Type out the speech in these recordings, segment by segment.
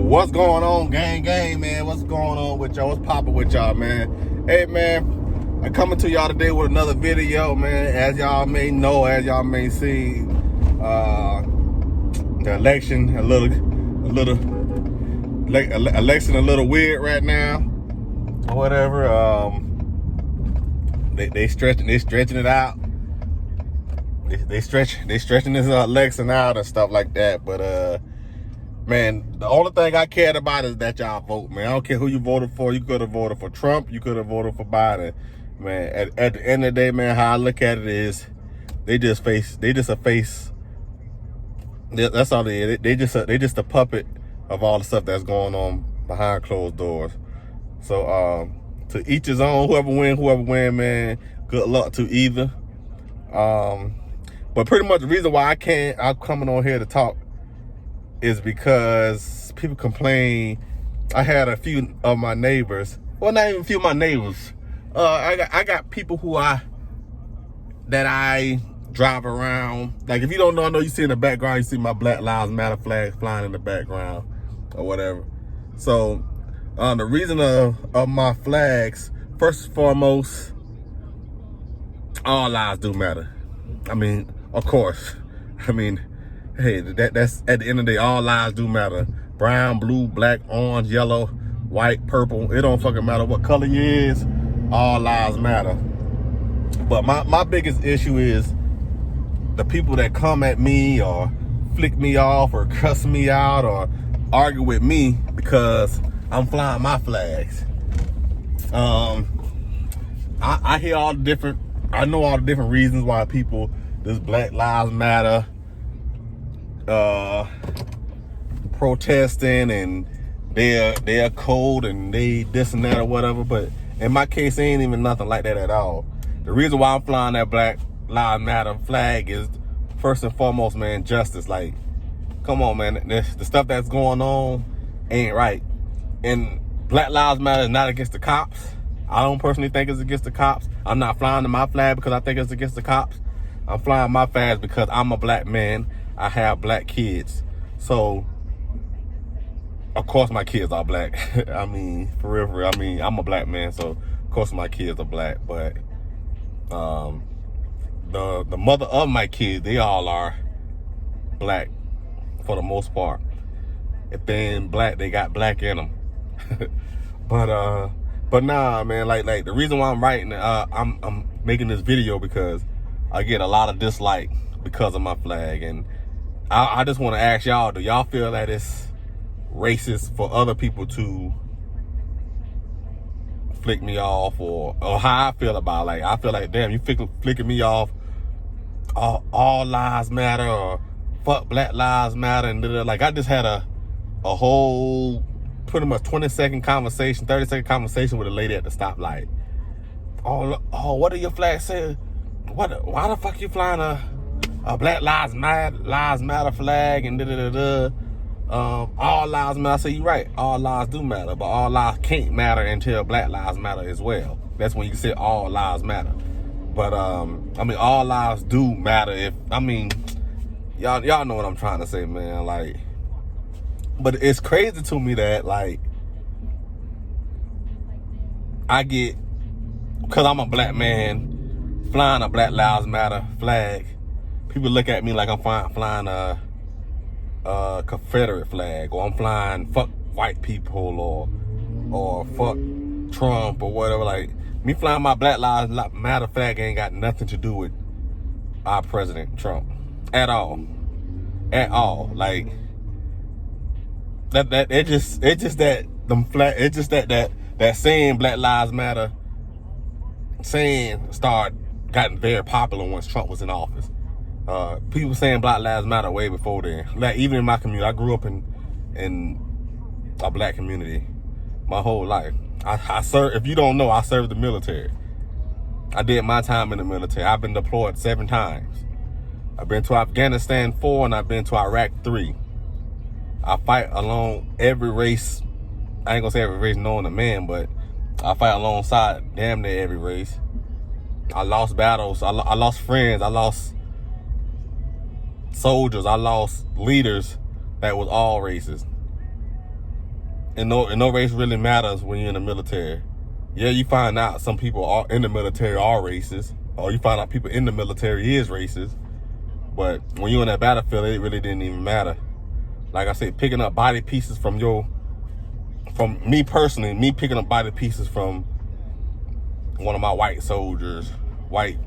What's going on, gang, man? What's going on with y'all? What's popping with y'all, man? Hey, man, I'm coming to y'all today with another video, man. As y'all may know, as y'all may see, the election election a little weird right now, or whatever. They stretching it out. They stretching this election out and stuff like that, but man, the only thing I cared about is that y'all vote, man. I don't care who you voted for. You could have voted for Trump. You could have voted for Biden. Man, at the end of the day, man, how I look at it is that's all they is. They just a puppet of all the stuff that's going on behind closed doors. So to each his own. Whoever win, man, good luck to either. But pretty much the reason why I'm coming on here to talk is because people complain. I had a few of my neighbors, well, not even a few of my neighbors. I got people that I drive around. Like, if you don't know, I know you see in the background, you see my Black Lives Matter flag flying in the background or whatever. So the reason of my flags, first and foremost, all lives do matter. I mean, of course. I mean, hey, that's at the end of the day, all lives do matter. Brown, blue, black, orange, yellow, white, purple. It don't fucking matter what color you is. All lives matter. But my biggest issue is the people that come at me or flick me off or cuss me out or argue with me because I'm flying my flags. I hear all the different, I know all the different reasons why people, this Black Lives Matter, protesting and they're cold and they this and that or whatever, but in my case, it ain't even nothing like that at all. The reason why I'm flying that Black Lives Matter flag is first and foremost, man, justice. Like, come on, man, the stuff that's going on ain't right. And Black Lives Matter is not against the cops. I don't personally think it's against the cops. I'm not flying my flag because I think it's against the cops. I'm flying my flag because I'm a black man. I have black kids. So, of course my kids are black. I mean, for real. I mean, I'm a black man, so of course my kids are black. But the mother of my kids, they all are black for the most part. If they ain't black, they got black in them. But nah, man. Like the reason why I'm writing, I'm making this video because I get a lot of dislike because of my flag, and I just want to ask y'all, do y'all feel that it's racist for other people to flick me off, or how I feel about it? Like, I feel like, damn, you flicking me off, all lives matter, or fuck Black Lives Matter, and like, I just had a whole pretty much 20-second conversation, 30-second conversation with a lady at the stoplight. Oh, what do your flags say? Why the fuck you flying a Black Lives Matter flag and all lives matter? I say, you're right, all lives do matter, but all lives can't matter until Black Lives Matter as well. That's when you say all lives matter. But I mean, all lives do matter. If, I mean, y'all know what I'm trying to say, man. Like, but it's crazy to me that, like, I get, because I'm a black man flying a Black Lives Matter flag, people look at me like I'm flying a Confederate flag, or I'm flying fuck white people, or fuck Trump or whatever. Like, me flying my Black Lives Matter flag ain't got nothing to do with our President Trump at all. Like, it's just that them flag. It's just that saying Black Lives Matter saying gotten very popular once Trump was in office. People saying Black Lives Matter way before then. Like, even in my community, I grew up in a black community my whole life. I served. If you don't know, I served the military. I did my time in the military. I've been deployed 7 times. I've been to Afghanistan 4, and I've been to Iraq 3. I fight along every race. I ain't gonna say every race known to man, but I fight alongside damn near every race. I lost battles. I lost friends. I lost soldiers. I lost leaders that was all races. and no race really matters when you're in the military. Yeah, you find out some people are in the military are racist, or you find out people in the military is racist. But when you're on that battlefield, it really didn't even matter. Like I said, picking up body pieces from me personally, me picking up body pieces from one of my white soldiers, white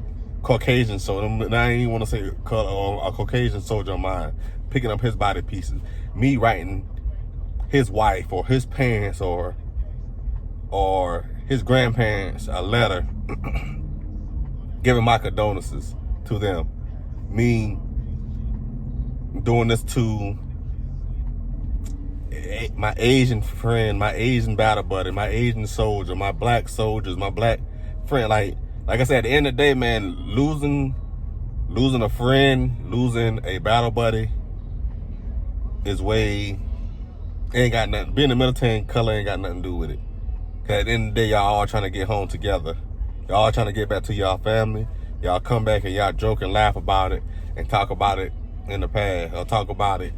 Caucasian soldier. I ain't even want to say a Caucasian soldier of mine, picking up his body pieces. Me writing his wife or his parents or his grandparents a letter, giving my condolences to them. Me doing this to my Asian friend, my Asian battle buddy, my Asian soldier, my black soldiers, my black friend. Like I said, at the end of the day, man, losing a friend, losing a battle buddy is ain't got nothing. Being in the military and color ain't got nothing to do with it. Cause at the end of the day, y'all all trying to get home together. Y'all all trying to get back to y'all family. Y'all come back and y'all joke and laugh about it and talk about it in the past, or talk about it,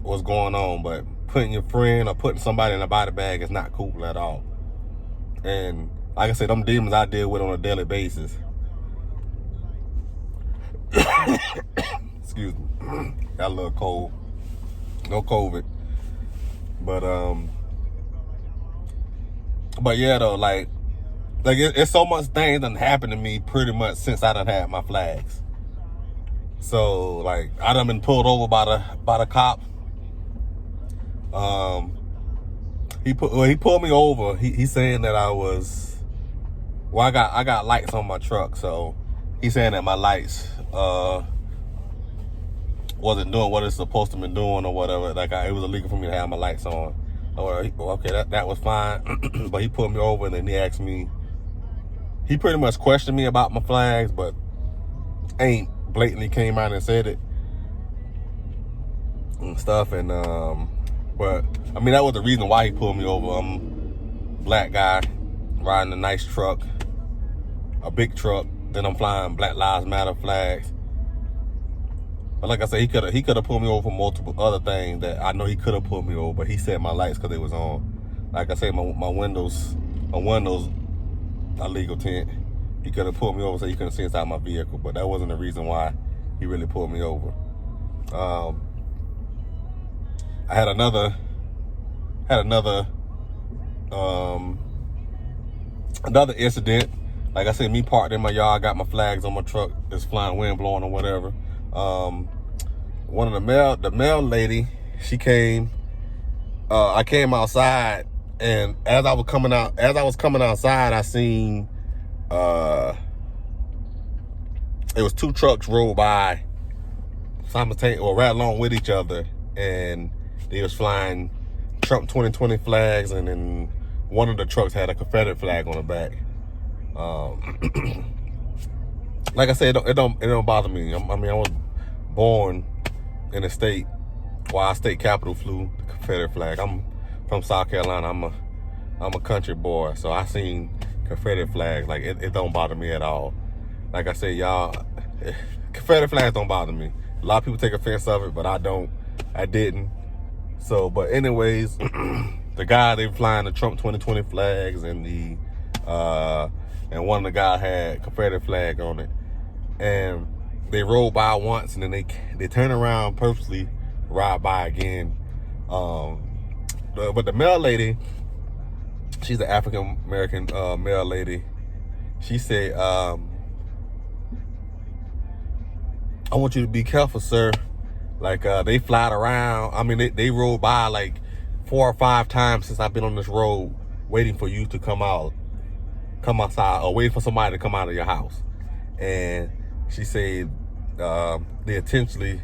what's going on. But putting your friend or putting somebody in a body bag is not cool at all. And like I said, them demons I deal with on a daily basis. Excuse me. Got a little cold. No COVID. But yeah, though, like it's so much things done happened to me pretty much since I done had my flags. So like I done been pulled over by the cop. He pulled me over. He's saying that I got lights on my truck, so he's saying that my lights wasn't doing what it's supposed to be doing or whatever. Like it was illegal for me to have my lights on. Okay, that was fine. But he pulled me over and then he asked me. He pretty much questioned me about my flags, but ain't blatantly came out and said it and stuff. And but I mean that was the reason why he pulled me over. I'm a black guy riding a nice truck, a big truck. Then I'm flying Black Lives Matter flags. But like I said, he could have pulled me over for multiple other things that I know he could have pulled me over. But he said my lights because they was on. Like I said, my windows are legal tint. He could have pulled me over so you couldn't see inside my vehicle. But that wasn't the reason why he really pulled me over. I had another incident. Like I said, me parked in my yard, got my flags on my truck, it's flying, wind blowing or whatever. One of the mail lady, she came. I came outside, and as I was coming outside, I seen it was two trucks roll by simultaneously or right along with each other, and they was flying Trump 2020 flags, and then one of the trucks had a Confederate flag on the back. Like I said, it don't bother me. I was born in a state where our state capital flew the Confederate flag. I'm from South Carolina. I'm a country boy, so I seen Confederate flags. Like it don't bother me at all. Like I said, y'all, Confederate flags don't bother me. A lot of people take offense of it, but I don't. I didn't. So, but anyways, the guy, they flying the Trump 2020 flags, and and one of the guys had Confederate flag on it, and they rolled by once, and then they turn around, purposely ride by again. But the mail lady, she's an African American mail lady. She said, "I want you to be careful, sir. Like they flied around. I mean, they rolled by like 4 or 5 times since I've been on this road, waiting for you to come outside, or waiting for somebody to come out of your house." And she said they intentionally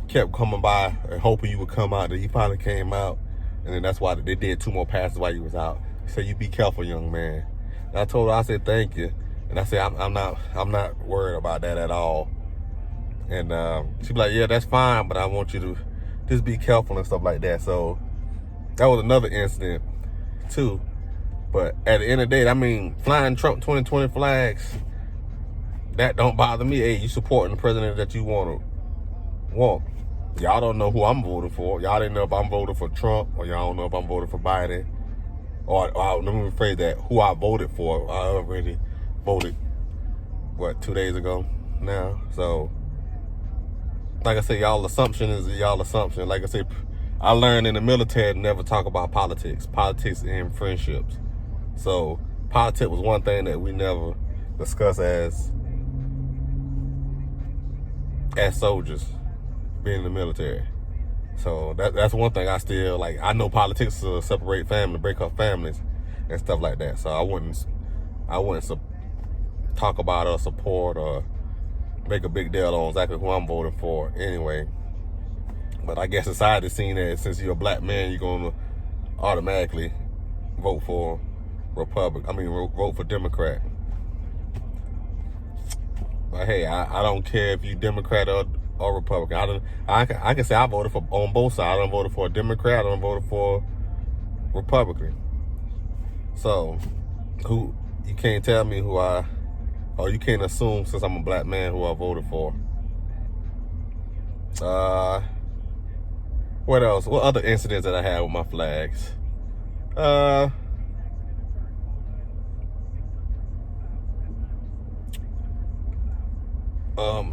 kept coming by and hoping you would come out. That he finally came out, and then that's why they did 2 more passes while you was out. She said, "You be careful, young man." And I told her, I said, "Thank you." And I said, I'm not worried about that at all. And she'd be like, "Yeah, that's fine, but I want you to just be careful and stuff like that." So that was another incident too. But at the end of the day, I mean, flying Trump 2020 flags, that don't bother me. Hey, you supporting the president that you want. Y'all don't know who I'm voting for. Y'all didn't know if I'm voting for Trump, or y'all don't know if I'm voting for Biden. Or let me rephrase that, who I voted for. I already voted, 2 days ago now. So, like I said, y'all assumption is y'all assumption. Like I said, I learned in the military to never talk about politics and friendships. So, politics was one thing that we never discussed as soldiers being in the military. So that's one thing I still like. I know politics to separate family, break up families, and stuff like that. So I wouldn't talk about or support or make a big deal on exactly who I'm voting for anyway. But I guess society's seen that since you're a black man, you're gonna automatically vote for vote for Democrat. But hey, I don't care if you Democrat or Republican. I can say I voted for on both sides. I don't voted for a Democrat. I don't voted for Republican. So you can't tell me or you can't assume since I'm a black man who I voted for. What else? What other incidents that I had with my flags?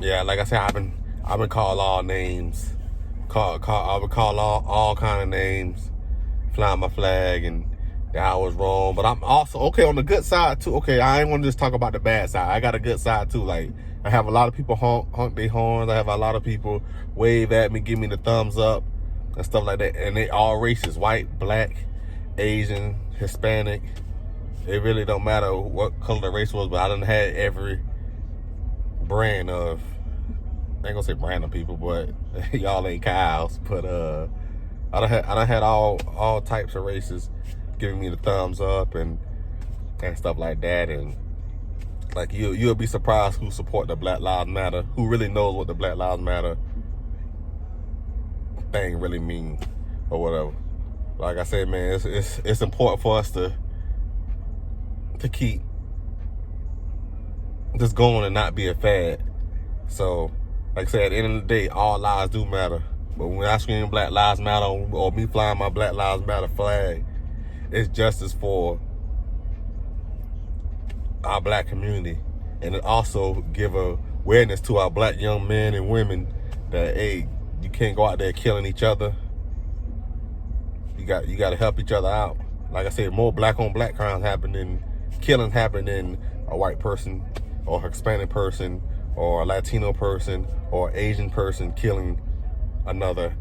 Yeah, like I said, I've been called all names. I've been called all kind of names, flying my flag, and that I was wrong. But I'm also okay on the good side too. Okay, I ain't want to just talk about the bad side. I got a good side too. Like, I have a lot of people honk their horns. I have a lot of people wave at me, give me the thumbs up and stuff like that. And they all races: white, black, Asian, Hispanic. It really don't matter what color the race was, but I done had every brand of, I ain't gonna say brand of people, but y'all ain't cows. But I done had all types of races giving me the thumbs up and stuff like that. And like you'll be surprised who support the Black Lives Matter, who really knows what the Black Lives Matter thing really means or whatever. Like I said, man, it's important for us to keep this going and not be a fad. So, like I said, at the end of the day, all lives do matter. But when I scream Black Lives Matter or me flying my Black Lives Matter flag, it's justice for our black community. And it also give awareness to our black young men and women that, hey, you can't go out there killing each other. You got to help each other out. Like I said, more black on black crimes killings happen than a white person or a Hispanic person or a Latino person or Asian person killing another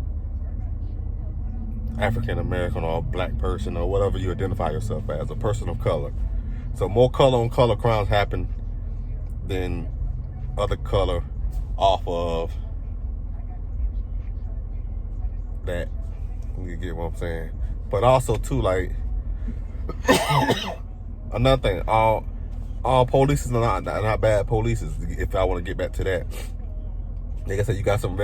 African American or black person or whatever you identify yourself as, a person of color. So more color on color crimes happen than other color off of that. You get what I'm saying? But also too, like, another thing, all police is not bad police. If I want to get back to that, like I said, you got some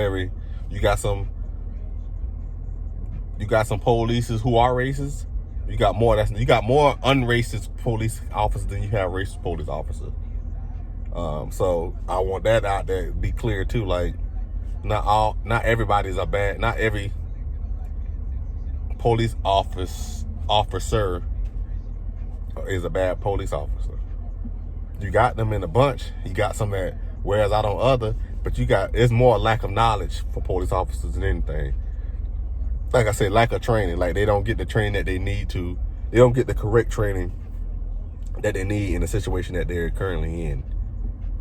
police who are racist. You got more unracist police officers than you have racist police officers. So I want that out there to be clear too. Like, not everybody's a bad. Not every police officer is a bad police officer. You got them in a bunch. You got some that wears out on other, but it's more a lack of knowledge for police officers than anything. Like I said, lack of training. Like, they don't get the training that they need to. They don't get the correct training that they need in the situation that they're currently in.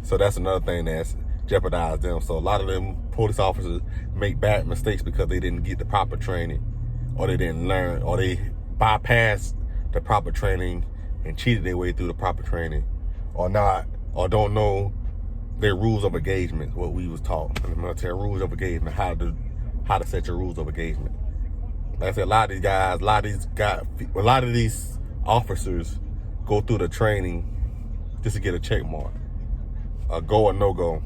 So that's another thing that's jeopardized them. So a lot of them police officers make bad mistakes because they didn't get the proper training, or they didn't learn, or they bypassed the proper training and cheated their way through the proper training, or don't know their rules of engagement, what we was taught in the military, rules of engagement, how to set your rules of engagement. Like I said, a lot of these officers go through the training just to get a check mark, a go or no go.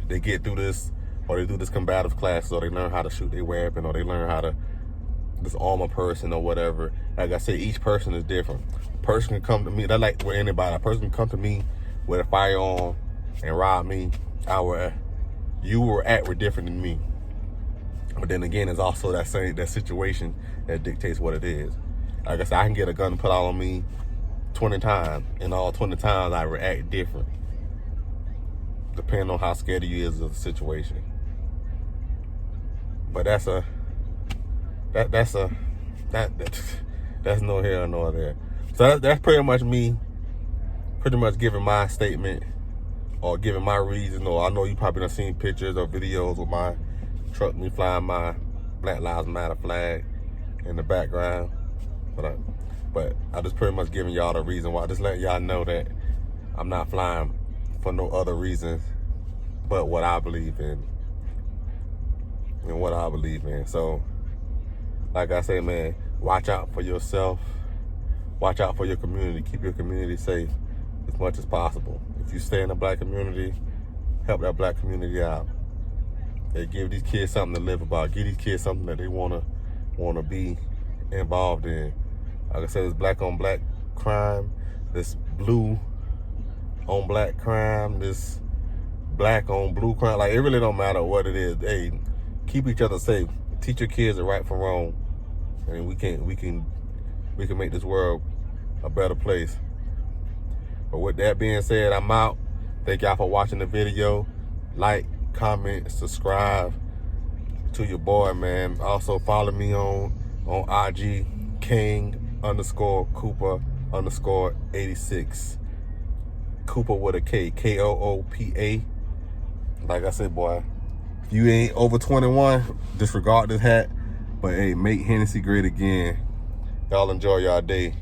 They get through this, or they do this combative class, so they learn how to shoot their weapon, or they learn how to disarm a person or whatever. Like I said, each person is different. A person can come to me, that's like with anybody. A person can come to me with a firearm and rob me. You were different than me. But then again, it's also that situation that dictates what it is. Like I said, I can get a gun put out on me 20 times, and all 20 times I react different, depending on how scared you is of the situation. But that's no here nor there. So that's pretty much me, giving my statement or giving my reason. Or I know you probably done seen pictures or videos with my truck, me flying my Black Lives Matter flag in the background. But I just pretty much giving y'all the reason why. Just letting y'all know that I'm not flying for no other reasons but what I believe in. And what I believe in. So, like I say, man, watch out for yourself. Watch out for your community. Keep your community safe as much as possible. If you stay in the black community, help that black community out. Hey, give these kids something to live about. Give these kids something that they wanna be involved in. Like I said, this black on black crime, this blue on black crime, this black on blue crime. Like, it really don't matter what it is. Hey, keep each other safe. Teach your kids the right from wrong, and we can make this world a better place. But with that being said, I'm out. Thank y'all for watching the video. Like, comment, subscribe to your boy, man. Also follow me on IG, King_Cooper_86. Cooper with a K, Koopa. Like I said, boy, if you ain't over 21, disregard this hat. But hey, make Hennessy great again. Y'all enjoy y'all day.